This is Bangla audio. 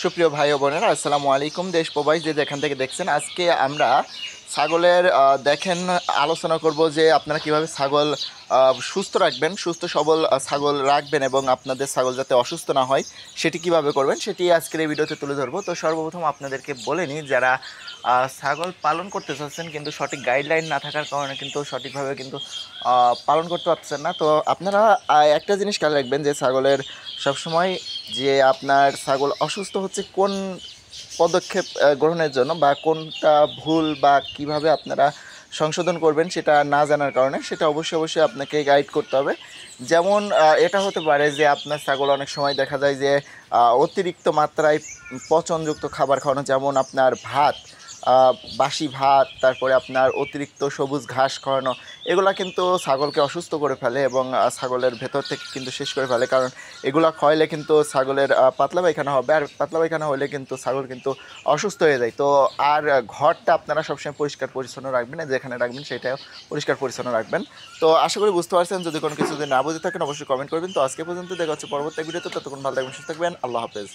সুপ্রিয় ভাই ও বোনেরা, আসসালামু আলাইকুম। দেশ প্রবাস যে যেখান থেকে দেখছেন, আজকে আমরা ছাগলের দেখেন আলোচনা করব যে আপনারা কিভাবে ছাগল সুস্থ রাখবেন, সুস্থ সবল ছাগল রাখবেন এবং আপনাদের ছাগল যাতে অসুস্থ না হয় সেটি কিভাবে করবেন সেটি আজকের এই ভিডিওতে তুলে ধরবো। তো সর্বপ্রথম আপনাদেরকে বলে নিই, যারা ছাগল পালন করতে চাচ্ছেন কিন্তু সঠিক গাইডলাইন না থাকার কারণে কিন্তু সঠিকভাবে কিন্তু পালন করতে পারছেন না, তো আপনারা একটা জিনিস খেয়াল রাখবেন যে ছাগলের সবসময় যে আপনার ছাগল অসুস্থ হচ্ছে কোন পদক্ষেপ গ্রহণের জন্য বা কোনটা ভুল বা কিভাবে আপনারা সংশোধন করবেন সেটা না জানার কারণে সেটা অবশ্যই আপনাকে গাইড করতে হবে। যেমন এটা হতে পারে যে আপনার ছাগল অনেক সময় দেখা যায় যে অতিরিক্ত মাত্রায় পচনযুক্ত খাবার খাওয়ানো, যেমন আপনার ভাত, বাসি ভাত, তারপরে আপনার অতিরিক্ত সবুজ ঘাস খাওয়ানো, এগুলা কিন্তু ছাগলকে অসুস্থ করে ফেলে এবং ছাগলের ভেতর থেকে কিন্তু শেষ করে ফেলে। কারণ এগুলা খাওয়াইলে কিন্তু ছাগলের পাতলা পায়খানা হবে, আর পাতলা পায়খানা হলে কিন্তু ছাগল কিন্তু অসুস্থ হয়ে যায়। তো আর ঘরটা আপনারা সবসময় পরিষ্কার পরিচ্ছন্ন রাখবেন, যেখানে রাখবেন সেটাও পরিষ্কার পরিচ্ছন্ন রাখবেন। তো আশা করি বুঝতে পারছেন। যদি কোনো কিছু যদি না বুঝে থাকেন অবশ্যই কমেন্ট করবেন। তো আজকে পর্যন্ত দেখা হচ্ছে পরবর্তী ভিডিওতে। ততক্ষণ ভালো থাকবেন, সুস্থ থাকবেন। আল্লাহ হাফেজ।